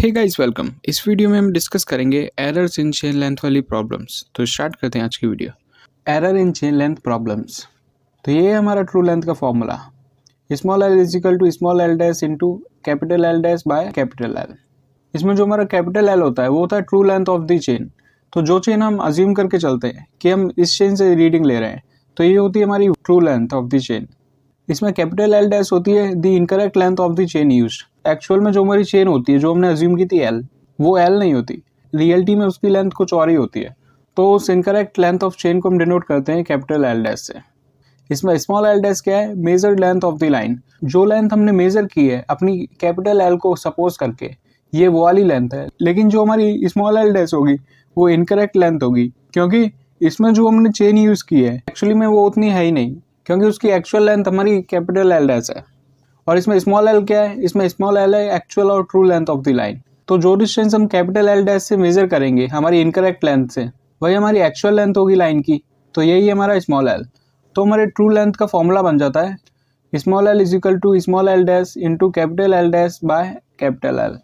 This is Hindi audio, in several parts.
हे गाइस वेलकम। इस वीडियो में हम डिस्कस करेंगे एरर्स इन चेन लेंथ वाली प्रॉब्लम्स। तो स्टार्ट करते हैं आज की video. Error in chain length problems. तो ये है हमारा ट्रू लेंथ का formula, small L is equal to small L dash into capital L dash by capital L. इसमें जो हमारा कैपिटल एल होता है वो होता है true length of the chain. तो जो चेन हम अज्यूम करके चलते हैं कि हम इस चेन से रीडिंग ले रहे हैं, तो ये होती है हमारी true length of the chain. इसमें कैपिटल एल डैश होती है the incorrect length of the chain used. Actual में जो हमारी चेन होती है, जो हमने अज्यूम की थी एल, वो एल नहीं होती, रियलिटी में उसकी लेंथ कुछ और ही होती है। तो उस इनकरेक्ट लेंथ ऑफ चेन को हम डिनोट करते हैं कैपिटल एल डैश से। इसमें स्मॉल एल डैश क्या है? Measured length of the line. जो लेंथ हमने मेजर की है अपनी कैपिटल एल को सपोज करके, ये वो वाली लेंथ है। लेकिन जो हमारी स्मॉल एल डैश होगी वो इनकरेक्ट लेंथ होगी, क्योंकि इसमें जो हमने चेन यूज की है एक्चुअली में वो उतनी है ही नहीं, क्योंकि उसकी एक्चुअल लेंथ हमारी कैपिटल एल डैश है। और इसमें स्मॉल एल क्या है? इसमें स्मॉल एल है एक्चुअल और true length of the line. तो जो डिस्टेंस हम कैपिटल एल डैश से मेजर करेंगे हमारी इनकरेक्ट लेंथ से, वही हमारी एक्चुअल लेंथ होगी लाइन की। तो यही है हमारा स्मॉल एल। तो हमारे ट्रू लेंथ का फॉर्मूला बन जाता है small L is equal to small L dash into capital L dash by capital L.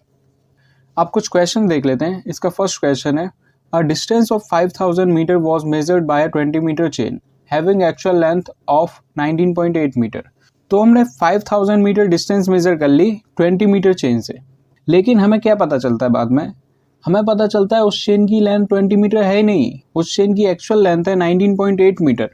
आप कुछ क्वेश्चन देख लेते हैं। इसका फर्स्ट क्वेश्चन है, a distance of 5000 metre was measured by a 20 metre chain having actual length of 19.8 metre. तो हमने 5000 मीटर डिस्टेंस मेजर कर ली 20 मीटर चेन से, लेकिन हमें क्या पता चलता है बाद में? हमें पता चलता है उस चेन की लेंथ 20 मीटर है ही नहीं, उस चेन की एक्चुअल लेंथ है 19.8 मीटर।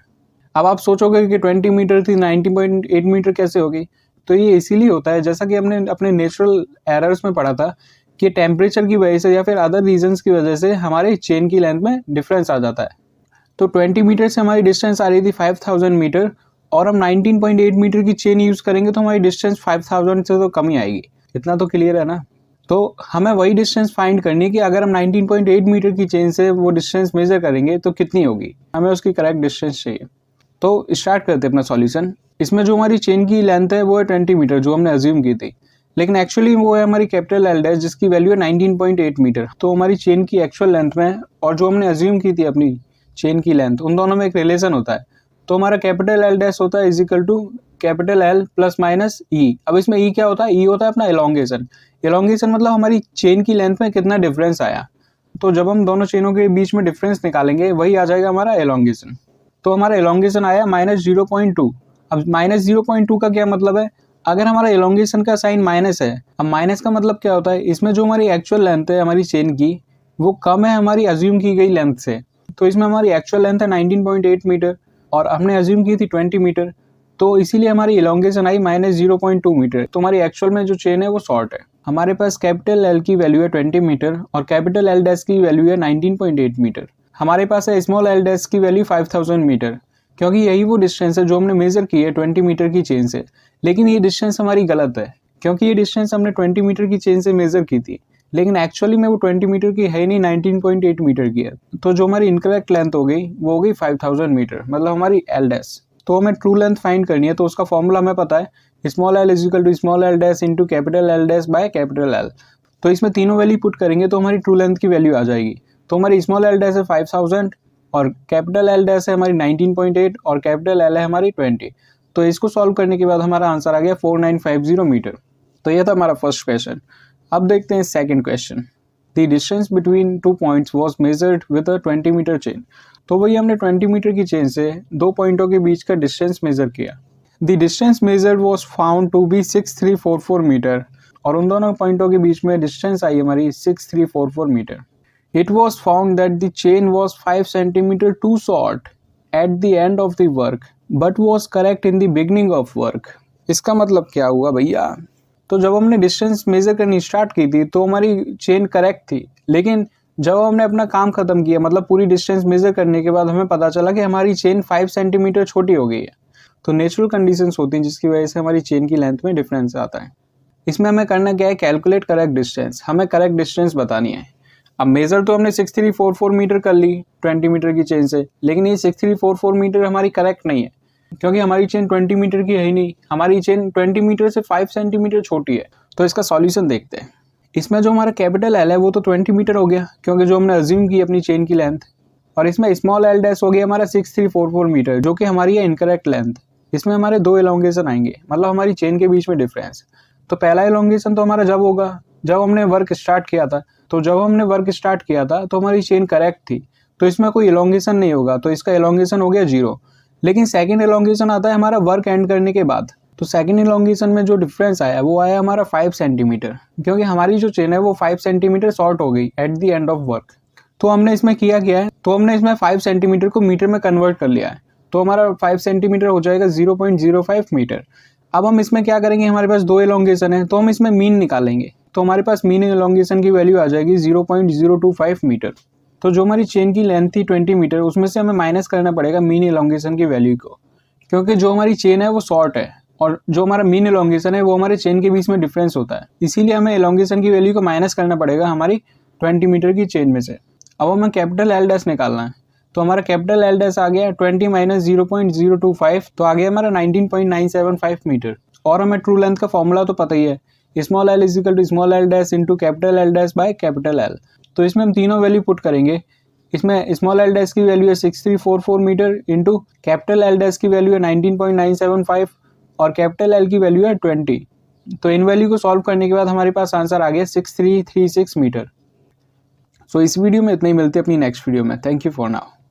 अब आप सोचोगे कि 20 मीटर थी, 19.8 मीटर कैसे होगी? तो ये इसीलिए होता है, जैसा कि हमने अपने नेचुरल एरर्स में पढ़ा था, कि टेम्परेचर की वजह से या फिर अदर रीजंस की वजह से हमारे चेन की लेंथ में डिफरेंस आ जाता है। तो 20 मीटर से हमारी डिस्टेंस आ रही थी 5000 मीटर, और हम 19.8 मीटर की चेन यूज करेंगे तो हमारी डिस्टेंस 5000 से तो कम ही आएगी। इतना तो क्लियर है ना? तो हमें वही डिस्टेंस फाइंड करनी है कि अगर हम 19.8 मीटर की चेन से वो डिस्टेंस मेजर करेंगे तो कितनी होगी, हमें उसकी करेक्ट डिस्टेंस चाहिए। तो स्टार्ट करते हैं अपना सॉल्यूशन। इसमें जो हमारी चेन की लेंथ है वो है 20 मीटर, जो हमने अज्यूम की थी, लेकिन एक्चुअली वो है हमारी कैपिटल एल डैश जिसकी वैल्यू है 19.8 मीटर। तो हमारी चेन की एक्चुअल लेंथ में और जो हमने अज्यूम की थी अपनी चेन की लेंथ, उन दोनों में एक रिलेशन होता है। तो हमारा कैपिटल एल डैश होता है is equal to capital L plus minus E. अब इसमें ई क्या होता है? ई होता है अपना एलोंगेशन। एलोंगेशन मतलब हमारी चेन की लेंथ में कितना डिफरेंस आया। तो जब हम दोनों चेनों के बीच में डिफरेंस निकालेंगे वही आ जाएगा हमारा एलोंगेशन। तो हमारा एलोंगेशन आया -0.2। अब -0.2 का क्या मतलब है? अगर हमारा एलोंगेशन का साइन माइनस है, अब माइनस का मतलब क्या होता है? इसमें जो हमारी एक्चुअल लेंथ है हमारी चेन की, वो कम है हमारी अज्यूम की गई लेंथ से। तो इसमें हमारी एक्चुअल लेंथ है 19.8 मीटर और हमने अज्यूम की थी 20 मीटर, तो इसीलिए हमारी एलोंगेशन आई -0.2 मीटर। तो हमारी एक्चुअल में जो चेन है वो शॉर्ट है। हमारे पास कैपिटल एल की वैल्यू है 20 मीटर और कैपिटल एल डैश की वैल्यू है 19.8 मीटर। हमारे पास है स्मॉल एल डैश की वैल्यू 5000 मीटर, क्योंकि यही वो डिस्टेंस है जो हमने मेजर की है 20 मीटर की चेन से। लेकिन ये डिस्टेंस हमारी गलत है, क्योंकि ये डिस्टेंस हमने 20 मीटर की चेन से मेजर की थी, लेकिन एक्चुअली में वो 20 मीटर की है नहीं, 19.8 मीटर की है। तो जो हमारी इनकरेक्ट लेंथ हो गई वो हो गई 5000 मीटर, मतलब हमारी एल डैश। तो हमें ट्रू लेंथ फाइंड करनी है, तो उसका फॉर्मूला हमें पता है small L is equal to small L dash into capital L dash by capital L. तो इसमें तीनों वैल्यू पुट करेंगे तो हमारी ट्रू लेंथ की वैल्यू आ जाएगी। तो हमारी स्मॉल एल डैश है 5000 और कैपिटल एल डैश है हमारी 19.8 और कैपिटल एल है हमारी 20। तो इसको सॉल्व करने के बाद हमारा आंसर आ गया 4950 मीटर। तो ये था हमारा फर्स्ट क्वेश्चन। अब देखते हैं second question. The distance between 2 points was measured with a 20 metre chain. तो वही हमने 20 मीटर की चेन से दो पॉइंटों के बीच का डिस्टेंस मेजर किया। The distance measured was found to be 6344 metre, और उन दोनों पॉइंटों के बीच में डिस्टेंस आई हमारी 6344 metre. It was found that the chain was 5 centimeter too short at the end of the work, but was correct in the beginning of work. इसका मतलब क्या हुआ भैया? तो जब हमने डिस्टेंस मेजर करनी स्टार्ट की थी तो हमारी चेन करेक्ट थी, लेकिन जब हमने अपना काम खत्म किया, मतलब पूरी डिस्टेंस मेजर करने के बाद हमें पता चला कि हमारी चेन 5 सेंटीमीटर छोटी हो गई है। तो नेचुरल कंडीशंस होती हैं जिसकी वजह से हमारी चेन की लेंथ में डिफरेंस आता है। इसमें हमें करना क्या है? Calculate correct distance. हमें करेक्ट डिस्टेंस बतानी है। अब मेजर तो हमने 6344 मीटर कर ली 20 मीटर की चेन से, लेकिन ये 6344 मीटर हमारी करेक्ट नहीं है, क्योंकि हमारी चेन 20 मीटर की है ही नहीं। हमारी चेन 20 मीटर से 5 सेंटीमीटर छोटी है। तो इसका सॉल्यूशन देखते हैं। इसमें जो हमारा कैपिटल एल है वो तो 20 मीटर हो गया, क्योंकि जो हमने अज्यूम की अपनी चेन की लेंथ, और इसमें स्मॉल एल डैश हो गया हमारा 6344 मीटर, जो कि हमारी है इनकरेक्ट लेंथ। इसमें हमारे दो एलोंगेशन आएंगे, मतलब हमारी चेन के बीच में डिफरेंस। तो पहला एलोंगेशन तो हमारा जब होगा जब हमने वर्क स्टार्ट किया था तो हमारी चेन करेक्ट थी, तो इसमें कोई एलोंगेशन नहीं होगा, तो इसका एलोंगेशन हो गया 0। लेकिन सेकंड एलोंगेशन आता है हमारा वर्क एंड करने के बाद। तो सेकंड एलोंगेशन में जो डिफरेंस आया वो आया हमारा 5 सेंटीमीटर, क्योंकि हमारी जो चेन है वो 5 सेंटीमीटर शॉर्ट हो गई at the end of work. तो हमने इसमें किया क्या है, तो हमने इसमें 5 सेंटीमीटर को मीटर में कन्वर्ट कर लिया है, तो हमारा 5 सेंटीमीटर हो जाएगा 0.05 मीटर। अब हम इसमें क्या करेंगे, हमारे पास 2 एलोंगेशन है, तो हम इसमें मीन निकालेंगे, तो हमारे पास मीन एलोंगेशन की वैल्यू आ जाएगी 0.025 मीटर। तो जो हमारी चेन की लेंथ थी 20 मीटर, उसमें से हमें माइनस करना पड़ेगा मीन एलोंगेशन की वैल्यू को, क्योंकि जो हमारी चेन है वो शॉर्ट है और जो हमारा मीन एलोंगेशन है वो हमारे चेन के बीच में डिफरेंस होता है, इसीलिए हमें एलोंगेशन की वैल्यू को माइनस करना पड़ेगा हमारी 20 मीटर की चेन में से। अब हमें कैपिटल एल डैश निकालना है, तो हमारा कैपिटल एल डैश आ गया 20 माइनस 0.025, तो आ गया हमारा 19.975 मीटर। और हमें ट्रू लेंथ का फॉर्मूला तो पता ही है, small L is equal to small L dash into capital L dash by capital L. तो इसमें हम तीनों वैल्यू पुट करेंगे। इसमें स्मॉल एल डैश की वैल्यू है 6344 metre into capital L dash की वैल्यू है 19.975 और कैपिटल एल की वैल्यू है 20। तो इन वैल्यू को सॉल्व करने के बाद हमारे पास आंसर आ गया 6336 मीटर। सो इस वीडियो में इतना ही, मिलते हैं अपनी नेक्स्ट वीडियो में। Thank you for now.